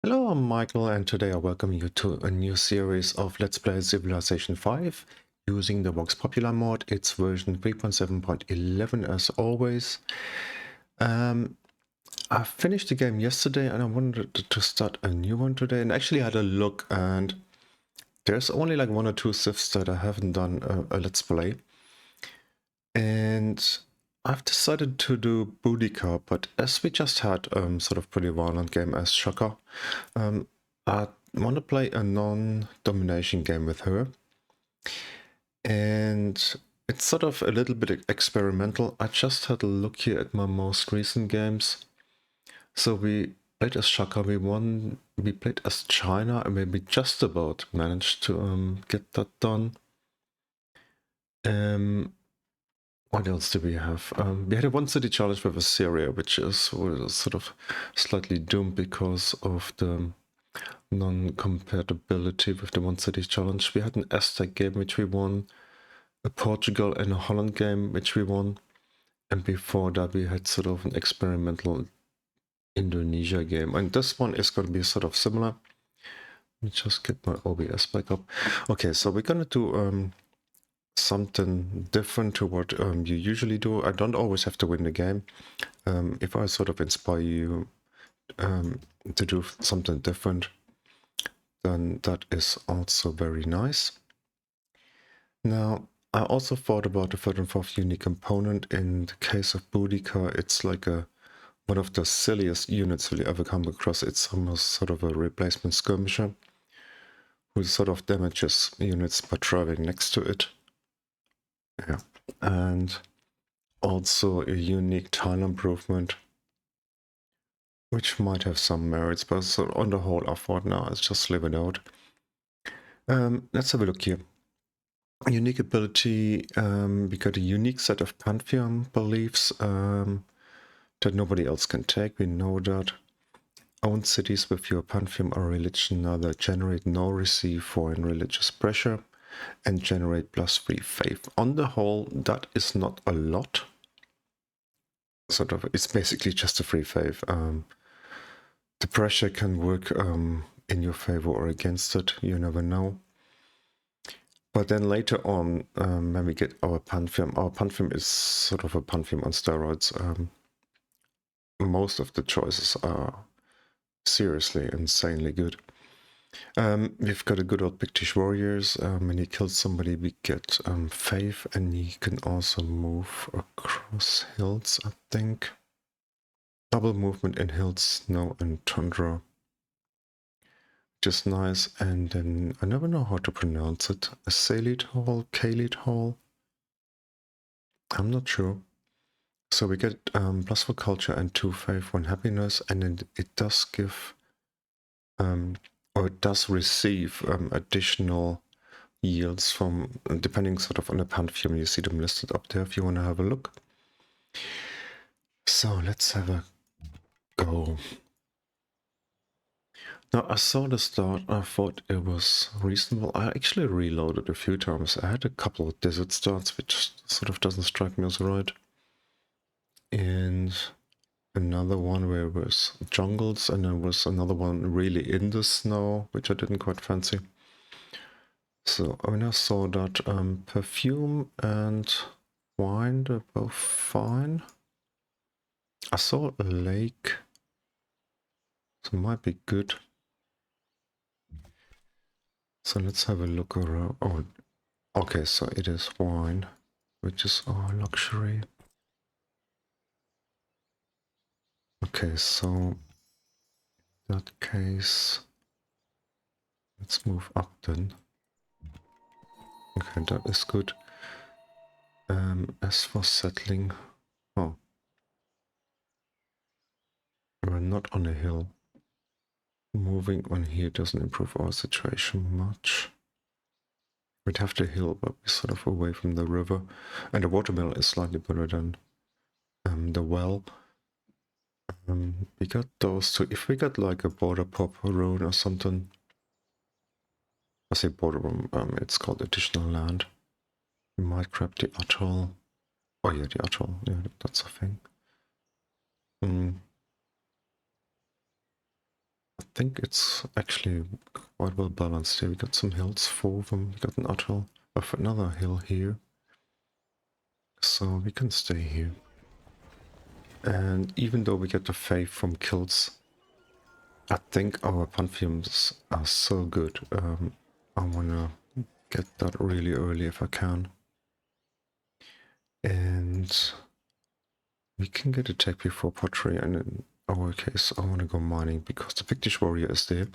Hello, I'm Michael, and today I welcome you to a new series of Let's Play Civilization 5 using the Vox Populi mod. It's version 3.7.11 as always. I finished the game yesterday and I wanted to start a new one today, and actually had a look, and there's only like one or two civs that I haven't done a Let's Play. And I've decided to do Boudica, but as we just had sort of pretty violent game as Shaka, I want to play a non-domination game with her. And it's sort of a little bit experimental. I just had a look here at my most recent games. So we played as Shaka, we played as China, and we just about managed to get that done. What else do we have? We had a one city challenge with Assyria, which was sort of slightly doomed because of the non-compatibility with the one city challenge. We had an Aztec game which we won, a Portugal and a Holland game which we won, and before that we had sort of an experimental Indonesia game, and this one is going to be sort of similar. Let me just get my OBS back up. Okay, so we're going to do something different to what you usually do. I don't always have to win the game. If I sort of inspire you to do something different, then that is also very nice. Now, I also thought about the third and fourth unique component. In the case of Boudica, it's like one of the silliest units you'll ever come across. It's almost sort of a replacement skirmisher who sort of damages units by driving next to it. Yeah, and also a unique tile improvement, which might have some merits, but so on the whole I thought now let's just leave it out. Let's have a look here. Unique ability, we got a unique set of Pantheon beliefs that nobody else can take, we know that. Own cities with your Pantheon or religion neither generate nor receive foreign religious pressure, and generate +3 faith. On the whole, that is not a lot. Sort of, it's basically just a free faith. The pressure can work in your favor or against it, you never know. But then later on, when we get our Pantheon is sort of a Pantheon on steroids. Most of the choices are seriously, insanely good. We've got a good old Pictish warriors. When he kills somebody, we get faith, and he can also move across hills, I think. Double movement in hills, snow, and tundra. Just nice. And then I never know how to pronounce it. A Salid Hall, Kalid Hall. I'm not sure. So we get +4 culture and 2 faith, 1 happiness, and then it does give or it does receive additional yields from, depending sort of on the Pantheon. You see them listed up there if you want to have a look. So let's have a go. Now, I saw the start, I thought it was reasonable. I actually reloaded a few times. I had a couple of desert starts, which sort of doesn't strike me as right. And another one where it was jungles, and there was another one really in the snow, which I didn't quite fancy. So when I saw that perfume and wine, they're both fine. I saw a lake, so it might be good. So let's have a look around. Oh, okay, so it is wine, which is our luxury. Okay, so in that case, let's move up then. Okay, that is good. As for settling, oh, we're not on a hill. Moving on here doesn't improve our situation much. We'd have the hill, but we're sort of away from the river. And the watermill is slightly better than the well. We got those two. If we got like a border pop rune or something, I say border room, it's called additional land. We might grab the atoll. Oh yeah, the atoll, yeah, that's a thing. I think it's actually quite well balanced here. We got some hills, 4 of them. We got an atoll of another hill here. So we can stay here. And even though we get the faith from kills, I think our Pantheons are so good. I wanna get that really early if I can. And we can get a tech before pottery, and in our case I want to go mining because the Pictish warrior is there.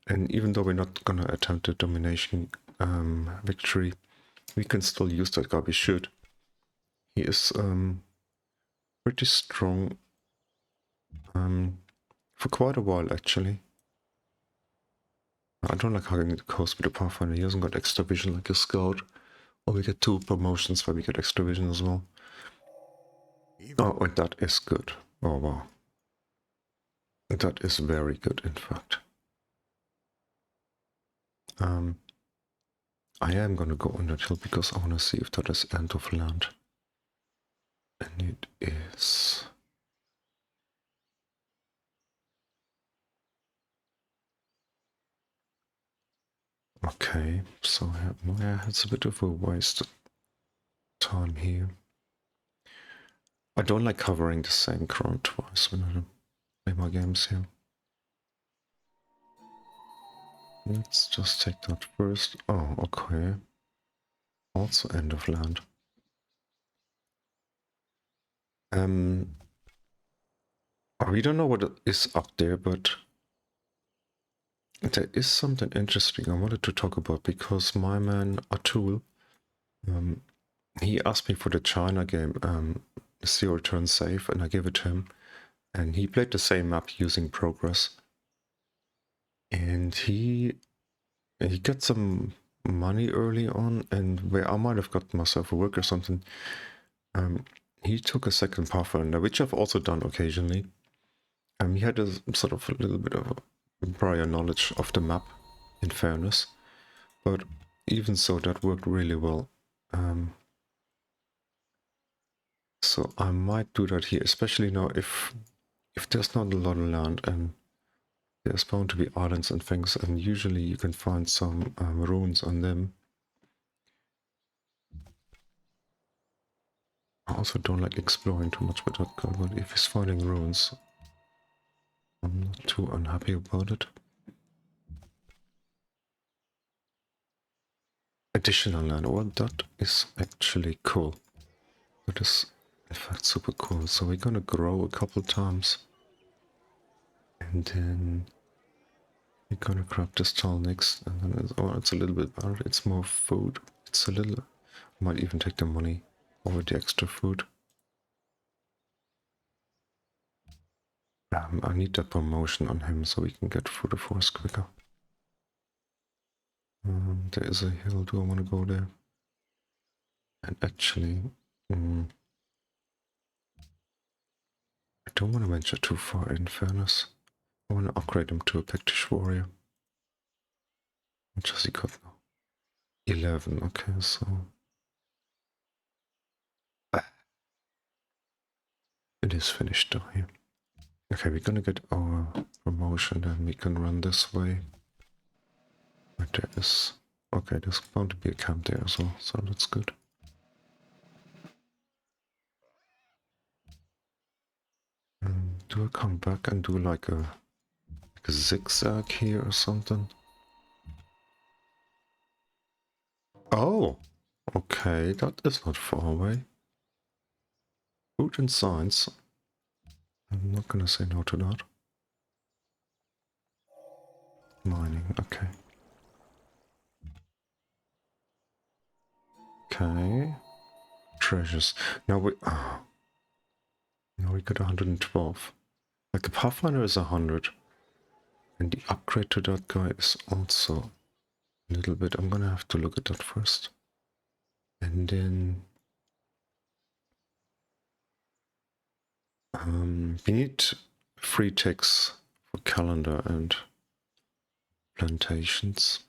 And even though we're not gonna attempt the domination victory, we can still use that guy. We should. He is pretty strong for quite a while actually. I don't like hugging the coast with a Pathfinder. He hasn't got extra vision like a scout. Or we get 2 promotions where we get extra vision as well. Oh, and that is good. Oh wow. That is very good, in fact. I am gonna go on that hill because I wanna see if that is end of land. And it is. Okay, so yeah, it's a bit of a waste of time here. I don't like covering the same ground twice when I play my games here. Let's just take that first. Oh, okay. Also end of land. We don't know what is up there, but there is something interesting I wanted to talk about because my man Atul, he asked me for the China game, Zero Turn Save, and I gave it to him. And he played the same map using Progress. And he got some money early on, and where I might have got myself a work or something, he took a second Pathfinder, which I've also done occasionally. He had a sort of a little bit of a prior knowledge of the map, in fairness, but even so, that worked really well. So I might do that here, especially now if there's not a lot of land and there's bound to be islands and things, and usually you can find some runes on them. I also don't like exploring too much with that guy, but if he's finding runes, I'm not too unhappy about it. Additional land, well, that is actually cool. That is in fact super cool. So we're gonna grow a couple times, and then we're gonna grab this tall next, and then it's a little bit better. It's more food. It's a little. I might even take the money over the extra food. I need that promotion on him so we can get through the forest quicker. There is a hill. Do I want to go there? And actually, I don't want to venture too far. In fairness, I want to upgrade him to a Pictish warrior. What has he got now? 11. Okay, so it is finished though here. Okay, we're gonna get our promotion and we can run this way. Right, there is. Okay, there's bound to be a camp there as well, so that's good. Do I come back and do like a zigzag here or something? Oh, okay, that is not far away. Food and science. I'm not gonna say no to that. Mining, okay. Okay. Treasures. Now we got 112. Like the Pathfinder is 100. And the upgrade to that guy is also a little bit. I'm gonna have to look at that first. And then we need free ticks for calendar and plantations.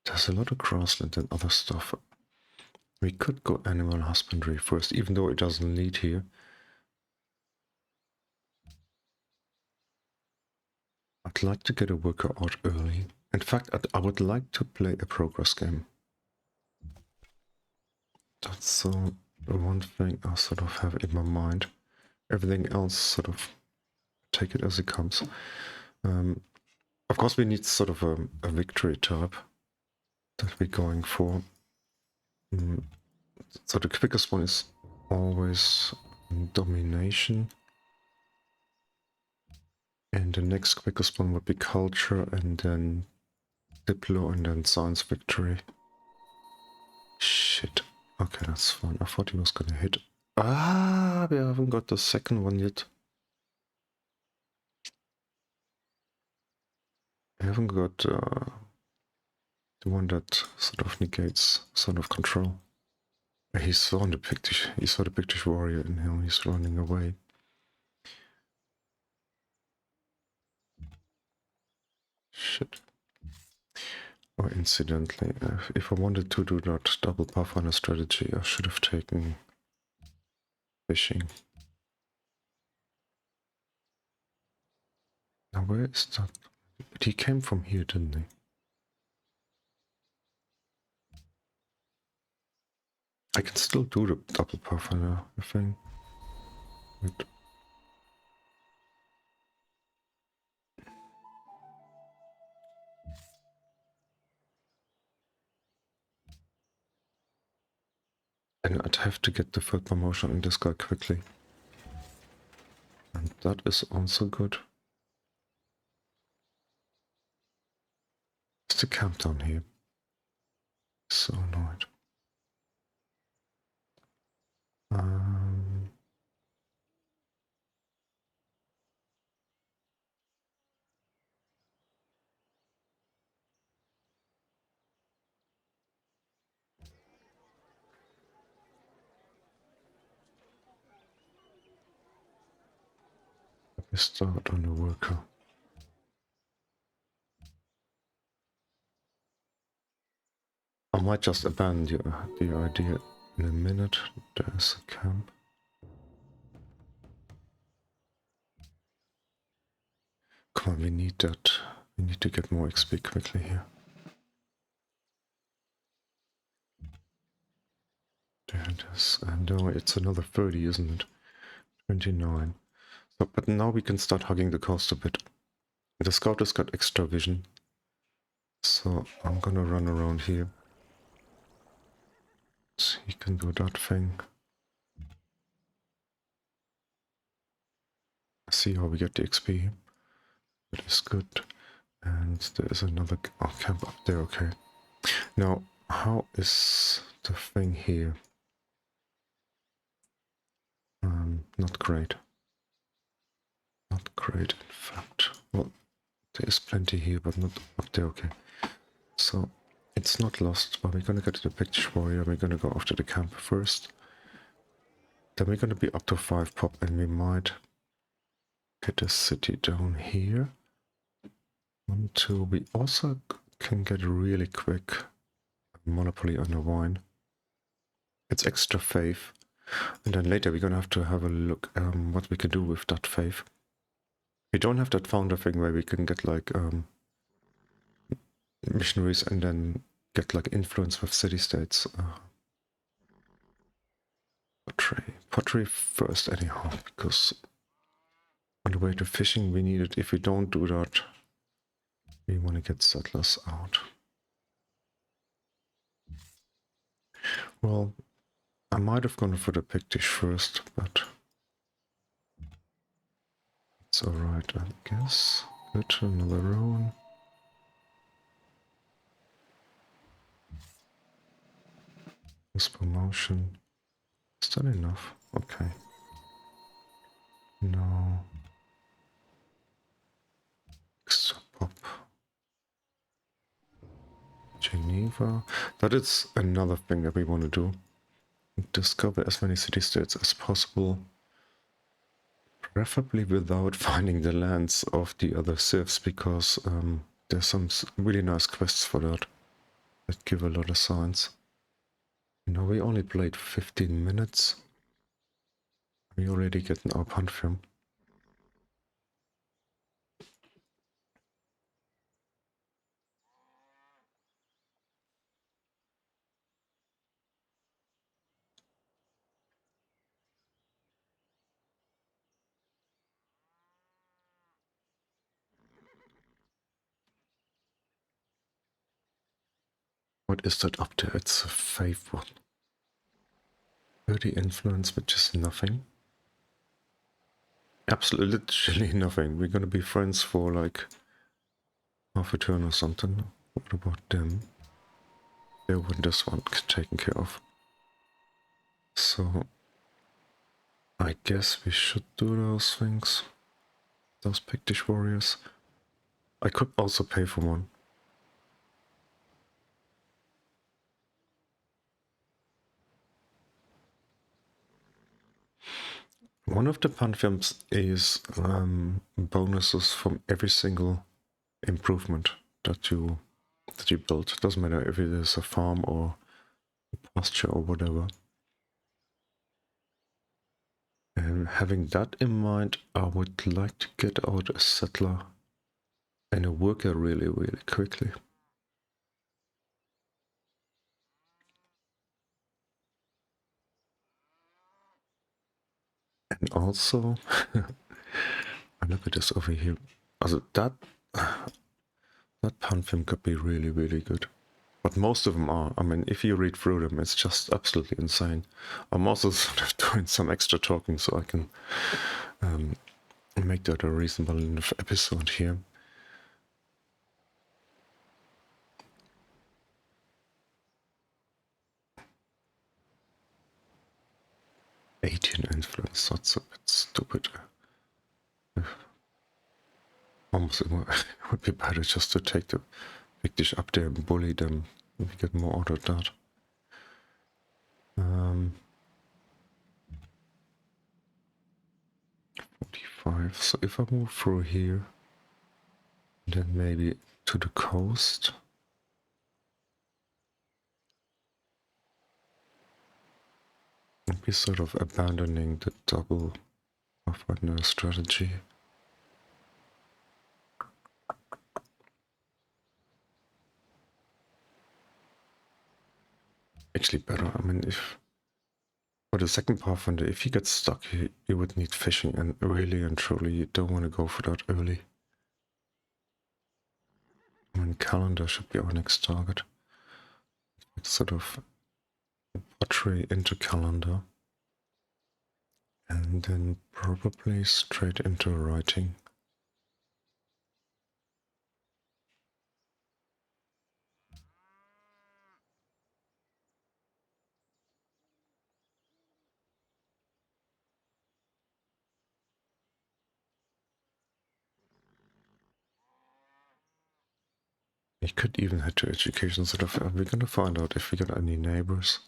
There's a lot of grassland and other stuff. We could go animal husbandry first, even though it doesn't lead here. I'd like to get a worker out early. In fact, I would like to play a progress game. That's the one thing I sort of have in my mind. Everything else sort of take it as it comes. Of course, we need sort of a victory type that we're going for. So the quickest one is always domination. And the next quickest one would be culture, and then diplo, and then science victory. Shit. Okay, that's fine. I thought he was gonna hit. Ah, we haven't got the second one yet. We haven't got the one that sort of negates sort of control. He saw the Pictish warrior in him. He's running away. Shit. Or incidentally, if I wanted to do that double Pathfinder strategy, I should have taken fishing. Now where is that? He came from here, didn't he? I can still do the double Pathfinder thing. Wait. And I'd have to get the third promotion in this guy quickly. And that is also good. It's the camp down here. So annoyed. Let me start on the worker. I might just abandon the idea in a minute. There's a camp. Come on, we need that. We need to get more XP quickly here. There it is. And no, it's another 30, isn't it? 29. So, but now we can start hugging the coast a bit. The scout has got extra vision. So I'm gonna run around here. So he can do that thing. See how we get the XP. That is good. And there's another camp up there, okay. Now, how is the thing here? Not great. Not great, in fact. Well, there is plenty here, but not up there, okay. So, it's not lost, but we're gonna get to the Pictish warrior. We're gonna go after the camp first. Then we're gonna be up to 5 pop, and we might get a city down here. 1, 2. We also can get a really quick monopoly on the wine. It's extra faith. And then later we're gonna have to have a look what we can do with that faith. We don't have that founder thing where we can get like missionaries and then get like influence with city-states. Pottery first anyhow, because on the way to fishing we need it. If we don't do that, we want to get settlers out. Well, I might have gone for the Pictish first, but it's alright, I guess. Good, another roan. This promotion. Is that enough? Okay. No. Extra pop. Geneva. That is another thing that we want to do. Discover as many city-states as possible. Preferably without finding the lands of the other civs, because there's some really nice quests for that give a lot of signs. Now we only played 15 minutes. We already getting our Pantheon. What is that up there? It's a faith one. 30 influence, which is nothing. Absolutely, literally nothing. We're gonna be friends for like half a turn or something. What about them? They want this one taken care of. So I guess we should do those things. Those Pictish warriors. I could also pay for one. One of the Pantheons is bonuses from every single improvement that you build. It doesn't matter if it is a farm or a pasture or whatever. And having that in mind, I would like to get out a settler and a worker really, really quickly. And also, I look at this over here. Also that Pantheon could be really, really good. But most of them are. I mean, if you read through them, it's just absolutely insane. I'm also sort of doing some extra talking so I can make that a reasonable enough episode here. '18 influence, that's a bit stupid. Almost it would be better just to take the Pictish up there and bully them. We get more out of that. 45. So if I move through here, then maybe to the coast. And be sort of abandoning the double partner strategy. Actually better, I mean, if for the second Pathfinder, if he gets stuck, you would need fishing, and really and truly, you don't want to go for that early. I mean, calendar should be our next target. It's sort of pottery into calendar, and then probably straight into writing. You could even head to education, sort of. We're gonna find out if we got any neighbors.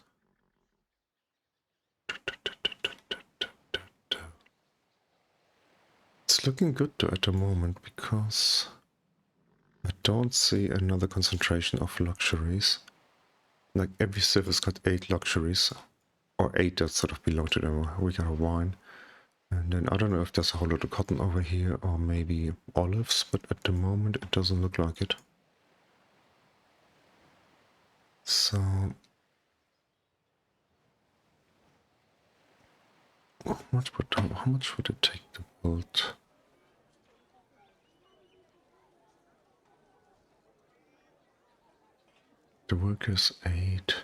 It's looking good though at the moment because I don't see another concentration of luxuries. Like every civ has got 8 luxuries, or 8 that sort of belong to them. We got a wine, and then I don't know if there's a whole lot of cotton over here, or maybe olives, but at the moment it doesn't look like it. So how much would it take to build? The workers 8.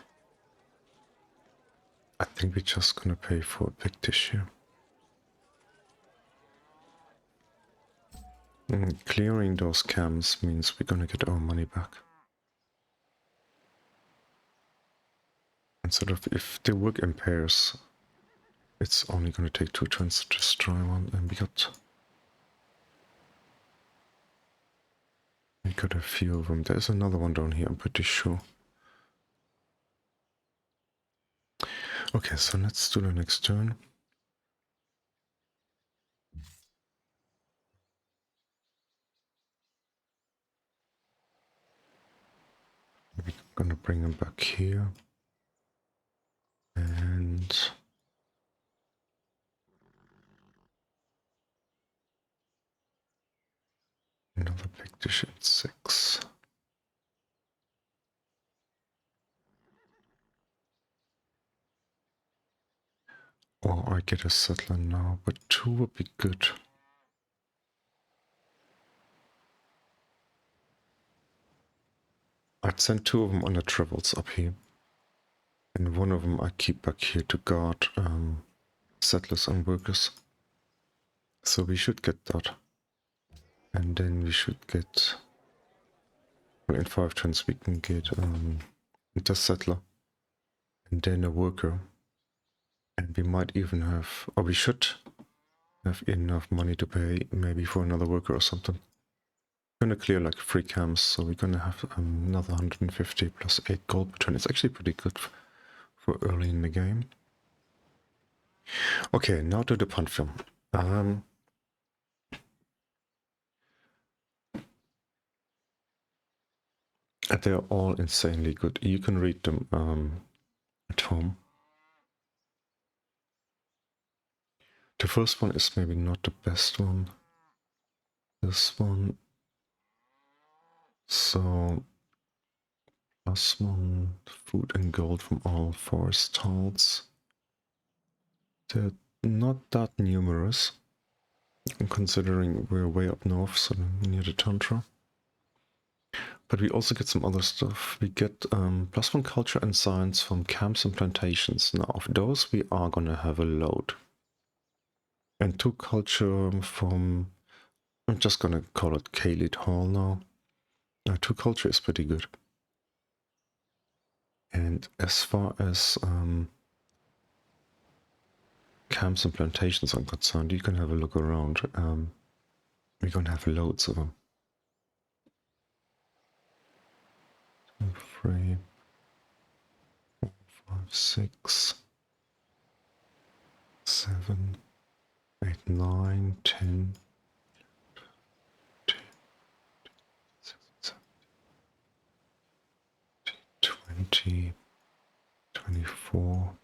I think we're just gonna pay for a Pictish here. Clearing those camps means we're gonna get our money back. And sort of, if they work in pairs, it's only gonna take 2 turns to destroy one, and we got a few of them. There's another one down here, I'm pretty sure. Okay, so let's do the next turn. We're gonna bring him back here. And another Pictish at 6. Or I get a settler now, but 2 would be good. I I'd send 2 of them on the travels up here. And 1 of them I keep back here to guard settlers and workers. So we should get that. And then we should get... Well, in 5 turns we can get the settler. And then a worker. And we might even have... Or we should have enough money to pay maybe for another worker or something. We're gonna clear like 3 camps, so we're gonna have another 150 plus 8 gold per turn. It's actually pretty good for early in the game. Okay, now to the Pantheon. They're all insanely good. You can read them at home. The first one is maybe not the best one. This one. So, +1 food and gold from all forest Celts. They're not that numerous, considering we're way up north, so near the tundra. But we also get some other stuff. We get +1 culture and science from camps and plantations. Now, of those, we are gonna have a load. And 2 culture from... I'm just gonna call it Khalid Hall now. 2 culture is pretty good. And as far as camps and plantations are concerned, you can have a look around. We're gonna have loads of them. 2, 3, 4, 5, 6, 7, 8, 9, 10, 20, 24,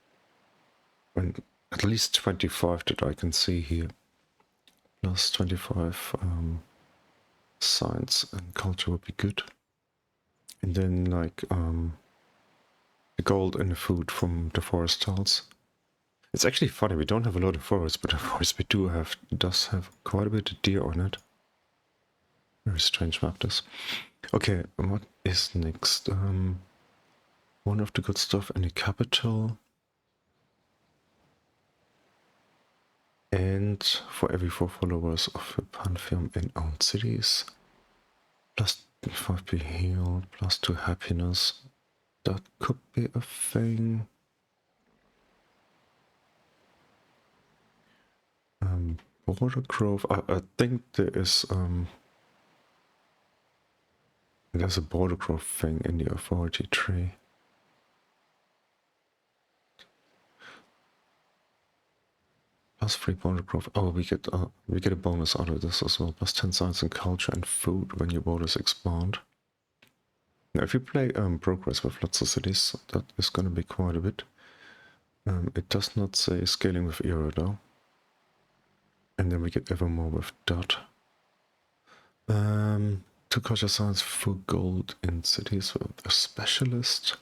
and at least 25 that I can see here, plus 25 science and culture would be good. And then like the gold and the food from the forest Celts. It's actually funny, we don't have a lot of forests, but the forest we do have does have quite a bit of deer on it. Very strange map this. Okay, what is next? One of the good stuff in the capital. And for every 4 followers of the Pantheon in owned cities. +5 be healed, +2 happiness. That could be a thing. Border growth. I think there is there's a border growth thing in the authority tree. +3 border growth. Oh, we get a bonus out of this as well. +10 science and culture and food when your borders expand. Now, if you play progress with lots of cities, that is going to be quite a bit. It does not say scaling with era though. And then we get ever more with dot. 2 culture science, full gold in cities with a specialist.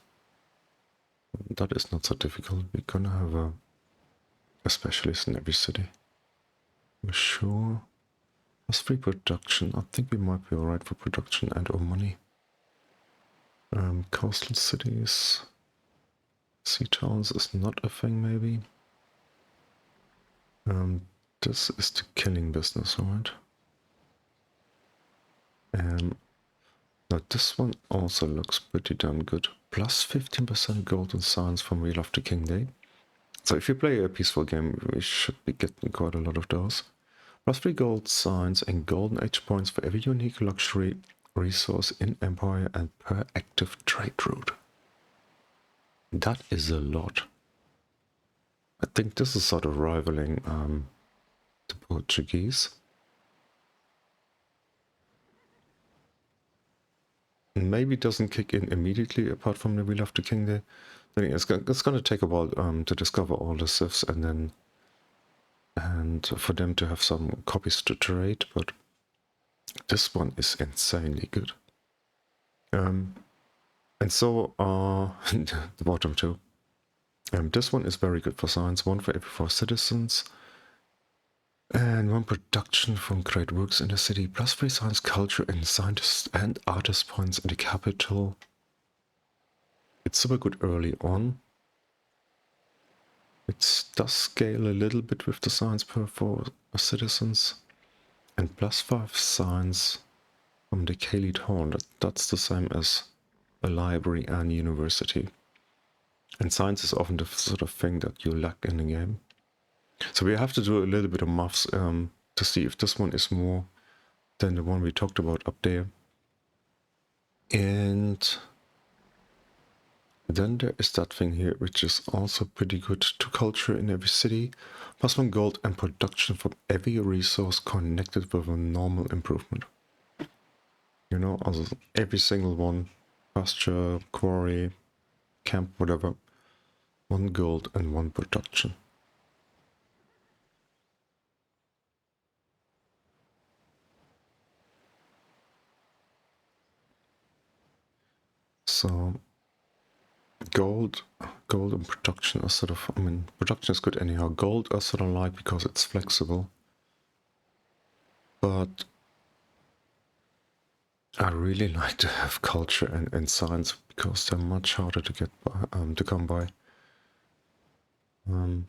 That is not so difficult. We're gonna have a specialist in every city. For sure. +3 production. I think we might be alright for production and or money. Coastal cities. Sea towns is not a thing maybe. This is the killing business, alright? Now this one also looks pretty damn good. +15% gold and science from Wheel of the King Day. So if you play a peaceful game, we should be getting quite a lot of those. +3 gold, science, and golden age points for every unique luxury resource in Empire and per active trade route. That is a lot. I think this is sort of rivaling the Portuguese. Maybe it doesn't kick in immediately apart from the Wheel of the King Day. Then it's going to take a while to discover all the civs and for them to have some copies to trade, but this one is insanely good. And so are the bottom two. This one is very good for science, 1 for every 4 citizens, and 1 production from great works in the city, +3 science, culture, and scientists and artist points in the capital. It's super good early on. It does scale a little bit with the science per for citizens. And +5 science from the Khalid Horn, that's the same as a library and university. And science is often the sort of thing that you lack in the game. So we have to do a little bit of maths to see if this one is more than the one we talked about up there. And then there is that thing here, which is also pretty good. 2 culture in every city, +1 gold and production from every resource connected with a normal improvement. You know, also every single one, pasture, quarry, camp, whatever, 1 gold and 1 production. So gold and production are sort of, I mean, production is good anyhow. Gold I sort of like because it's flexible. But I really like to have culture and science because they're much harder to get by, to come by. None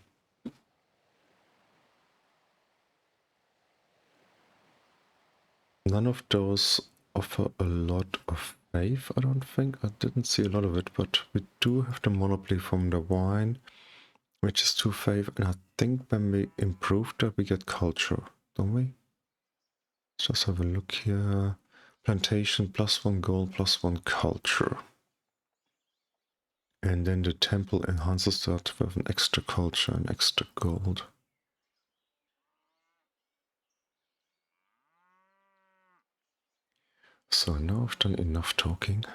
of those offer a lot of faith, I don't think. I didn't see a lot of it, but we do have the monopoly from the wine, which is 2 faith, and I think when we improve that we get culture, don't we? Let's just have a look here. Plantation, +1 gold, +1 culture. And then the temple enhances that with an extra culture and extra gold. So now I've done enough talking.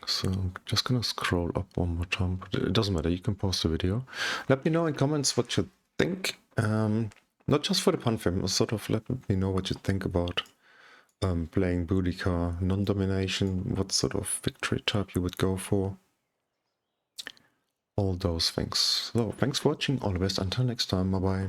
So I'm just gonna scroll up one more time, but it doesn't matter, you can pause the video. Let me know in comments what you think. Not just for the Pantheon, sort of let me know what you think about playing Boudica, non-domination, what sort of victory type you would go for. All those things. So thanks for watching, all the best, until next time, bye bye.